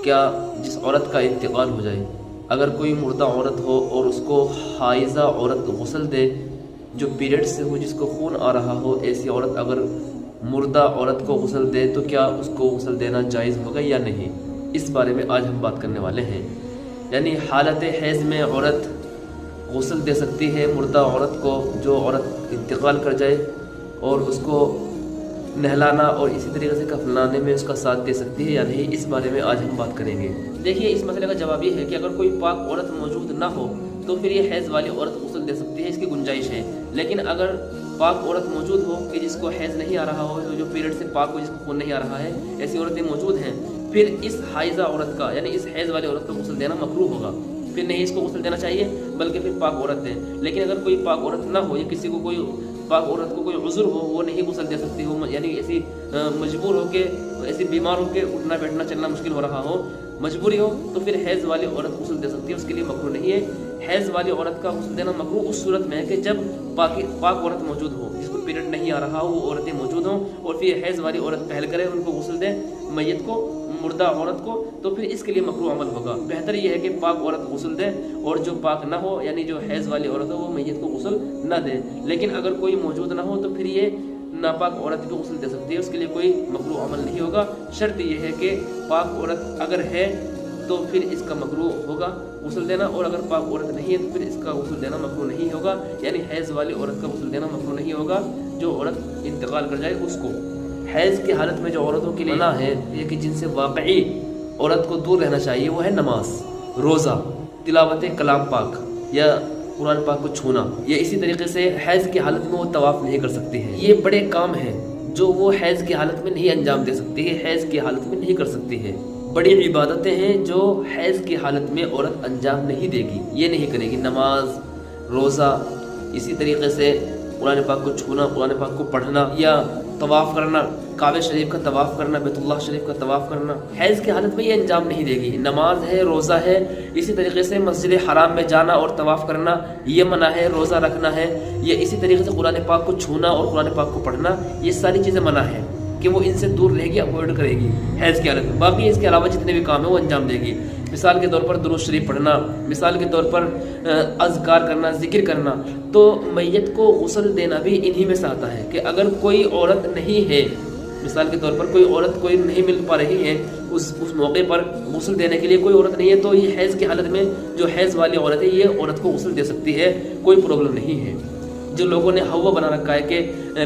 کیا جس عورت کا انتقال ہو جائے، اگر کوئی مردہ عورت ہو اور اس کو حائضہ عورت غسل دے، جو پیریڈ سے ہو، جس کو خون آ رہا ہو، ایسی عورت اگر مردہ عورت کو غسل دے تو کیا اس کو غسل دینا جائز ہوگا یا نہیں؟ اس بارے میں آج ہم بات کرنے والے ہیں۔ یعنی حالت حیض میں عورت غسل دے سکتی ہے مردہ عورت کو، جو عورت انتقال کر جائے، اور اس کو نہلانا اور اسی طریقے سے کفنانے میں اس کا ساتھ دے سکتی ہے یا نہیں، اس بارے میں آج ہم بات کریں گے۔ دیکھیے، اس مسئلے کا جواب یہ ہے کہ اگر کوئی پاک عورت موجود نہ ہو تو پھر یہ حیض والی عورت غسل دے سکتی ہے، اس کی گنجائش ہے۔ لیکن اگر پاک عورت موجود ہو کہ جس کو حیض نہیں آ رہا ہو، جو پیریڈ سے پاک ہو، جس کو خون نہیں آ رہا ہے، ایسی عورتیں موجود ہیں، پھر اس حائضہ عورت کا یعنی اس حیض والی عورت کو غسل دینا مکروہ ہوگا، پھر نہیں اس کو غسل دینا چاہیے، بلکہ پھر پاک عورت دیں۔ لیکن اگر کوئی پاک عورت نہ ہو یا کسی کو کوئی پاک عورت کو کوئی عذر ہو، وہ نہیں غسل دے سکتی ہو، یعنی ایسی مجبور ہو کے، ایسی بیمار ہو کے اٹھنا بیٹھنا چلنا مشکل ہو رہا ہو، مجبوری ہو، تو پھر حیض والی عورت غسل دے سکتی ہے، اس کے لیے مکروہ نہیں ہے۔ حیض والی عورت کا غسل دینا مکروہ اس صورت میں ہے کہ جب پاک عورت موجود ہو، جس کو پیریڈ نہیں آ رہا ہو، وہ عورتیں موجود ہوں اور پھر حیض والی عورت پہل کرے، ان کو غسل دے، میت کو، مردہ عورت کو، تو پھر اس کے لیے مکروہ عمل ہوگا۔ بہتر یہ ہے کہ پاک عورت غسل دے، اور جو پاک نہ ہو یعنی جو حیض والی عورت ہو وہ میت کو غسل نہ دے۔ لیکن اگر کوئی موجود نہ ہو تو پھر یہ ناپاک عورت بھی غسل دے سکتی ہے، اس کے لیے کوئی مکروہ عمل نہیں ہوگا۔ شرط یہ ہے کہ پاک عورت اگر ہے تو پھر اس کا مکروہ ہوگا غسل دینا، اور اگر پاک عورت نہیں ہے تو پھر اس کا غسل دینا مکروہ نہیں ہوگا، یعنی حیض والی عورت کا غسل دینا مکروہ نہیں ہوگا، جو عورت انتقال کر جائے اس کو۔ حیض کی حالت میں جو عورتوں کے لیے منع ہے یہ کہ جن سے واقعی عورت کو دور رہنا چاہیے وہ ہے نماز، روزہ، تلاوت کلام پاک یا قرآن پاک کو چھونا، یا اسی طریقے سے حیض کی حالت میں وہ طواف نہیں کر سکتی ہے۔ یہ بڑے کام ہیں جو وہ حیض کی حالت میں نہیں انجام دے سکتی ہے، حیض کی حالت میں نہیں کر سکتی ہے۔ بڑی عبادتیں ہیں جو حیض کی حالت میں عورت انجام نہیں دے گی، یہ نہیں کرے گی، نماز، روزہ، اسی طریقے سے قرآن پاک کو چھونا، قرآن پاک کو پڑھنا، یا طواف کرنا، کعبہ شریف کا طواف کرنا، بیت اللہ شریف کا طواف کرنا، حیض کی حالت میں یہ انجام نہیں دے گی۔ نماز ہے، روزہ ہے، اسی طریقے سے مسجد حرام میں جانا اور طواف کرنا یہ منع ہے، روزہ رکھنا ہے، یا اسی طریقے سے قرآن پاک کو چھونا اور قرآن پاک کو پڑھنا، یہ ساری چیزیں منع ہے کہ وہ ان سے دور رہے گی، اوائڈ کرے گی حیض کی حالت میں۔ باقی اس کے علاوہ جتنے بھی کام ہیں وہ انجام دے گی۔ مثال کے طور پر درود شریف پڑھنا، مثال کے طور پر اذکار کرنا، ذکر کرنا۔ تو میت کو غسل دینا بھی انہی میں سے آتا ہے کہ اگر کوئی عورت نہیں ہے، مثال کے طور پر کوئی عورت کوئی نہیں مل پا رہی ہے اس موقع پر غسل دینے کے لیے کوئی عورت نہیں ہے، تو یہ حیض کی حالت میں جو حیض والی عورت ہے یہ عورت کو غسل دے سکتی ہے، کوئی پرابلم نہیں ہے۔ جو لوگوں نے ہوا بنا رکھا ہے کہ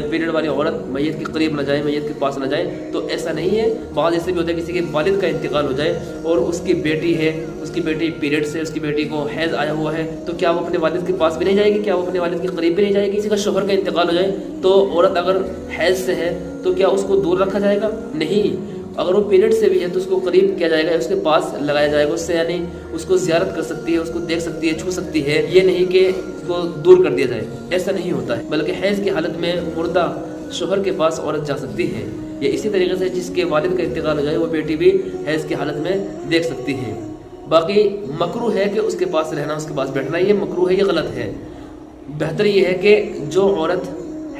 پیریڈ والی عورت میت کے قریب نہ جائے، میت کے پاس نہ جائے، تو ایسا نہیں ہے۔ بعض ایسے بھی ہوتا ہے کسی کے والد کا انتقال ہو جائے اور اس کی بیٹی ہے، اس کی بیٹی پیریڈ سے، اس کی بیٹی کو حیض آیا ہوا ہے، تو کیا وہ اپنے والد کے پاس بھی نہیں جائے گی؟ کیا وہ اپنے والد کے قریب بھی نہیں جائے گی؟ کسی کا شوہر کا انتقال ہو جائے تو عورت اگر حیض سے ہے تو کیا اس کو دور رکھا جائے گا؟ نہیں۔ اگر وہ پیریڈ سے بھی ہے تو اس کو قریب کیا جائے گا، اس کے پاس لگایا جائے گا، اس سے یعنی اس کو زیارت کر سکتی ہے، اس کو دیکھ سکتی ہے، چھو سکتی ہے، یہ نہیں کہ اس کو دور کر دیا جائے، ایسا نہیں ہوتا ہے۔ بلکہ حیض کی حالت میں مردہ شوہر کے پاس عورت جا سکتی ہے، یا اسی طریقے سے جس کے والد کا انتقال ہو جائے وہ بیٹی بھی حیض کی حالت میں دیکھ سکتی ہے۔ باقی مکروہ ہے کہ اس کے پاس رہنا، اس کے پاس بیٹھنا، یہ مکروہ ہے، یہ غلط ہے۔ بہتر یہ ہے کہ جو عورت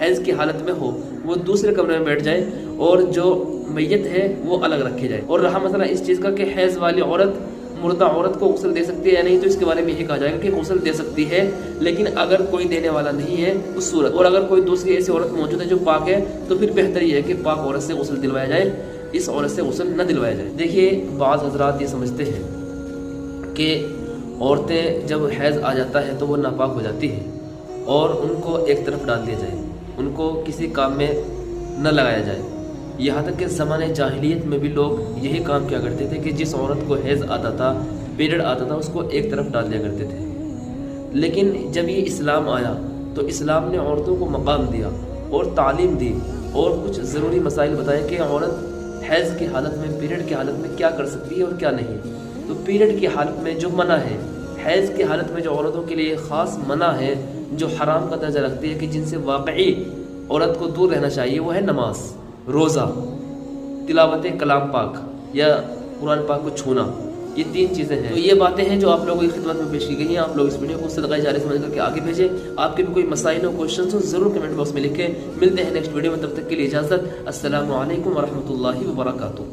حیض کی حالت میں ہو وہ دوسرے کمرے میں بیٹھ جائے اور جو میت ہے وہ الگ رکھی جائے۔ اور رہا مسئلہ اس چیز کا کہ حیض والی عورت مردہ عورت کو غسل دے سکتی ہے یا نہیں، تو اس کے بارے میں یہ کہا جائے گا کہ غسل دے سکتی ہے، لیکن اگر کوئی دینے والا نہیں ہے اس صورت، اور اگر کوئی دوسری ایسی عورت موجود ہے جو پاک ہے تو پھر بہتر یہ ہے کہ پاک عورت سے غسل دلوایا جائے، اس عورت سے غسل نہ دلوایا جائے۔ دیکھیے، بعض حضرات یہ سمجھتے ہیں کہ عورتیں جب حیض آ جاتا ہے تو وہ ناپاک ہو جاتی ہیں اور ان کو ایک طرف ڈال دیا جائے، ان کو کسی کام میں نہ لگایا جائے۔ یہاں تک کہ زمانے جاہلیت میں بھی لوگ یہی کام کیا کرتے تھے کہ جس عورت کو حیض آتا تھا، پیریڈ آتا تھا، اس کو ایک طرف ڈال دیا کرتے تھے۔ لیکن جب یہ اسلام آیا تو اسلام نے عورتوں کو مقام دیا اور تعلیم دی اور کچھ ضروری مسائل بتائے کہ عورت حیض کی حالت میں، پیریڈ کی حالت میں کیا کر سکتی ہے اور کیا نہیں۔ تو پیریڈ کی حالت میں جو منع ہے، حیض کی حالت میں جو عورتوں کے لیے خاص منع ہے، جو حرام کا درجہ رکھتی ہے کہ جن سے واقعی عورت کو دور رہنا چاہیے، وہ ہے نماز، روزہ، تلاوت کلام پاک یا قرآن پاک کو چھونا، یہ تین چیزیں ہیں۔ تو یہ باتیں ہیں جو آپ لوگوں کی خدمت میں پیش کی گئی ہیں۔ آپ لوگ اس ویڈیو کو صدقہ جاریہ سمجھ کر کے آگے بھیجیں۔ آپ کے بھی کوئی مسائل ہو، کوشچنس ہو، ضرور کمنٹ باکس میں لکھیں۔ ملتے ہیں نیکسٹ ویڈیو میں، تب تک کے لیے اجازت۔ السلام علیکم ورحمۃ اللہ وبرکاتہ۔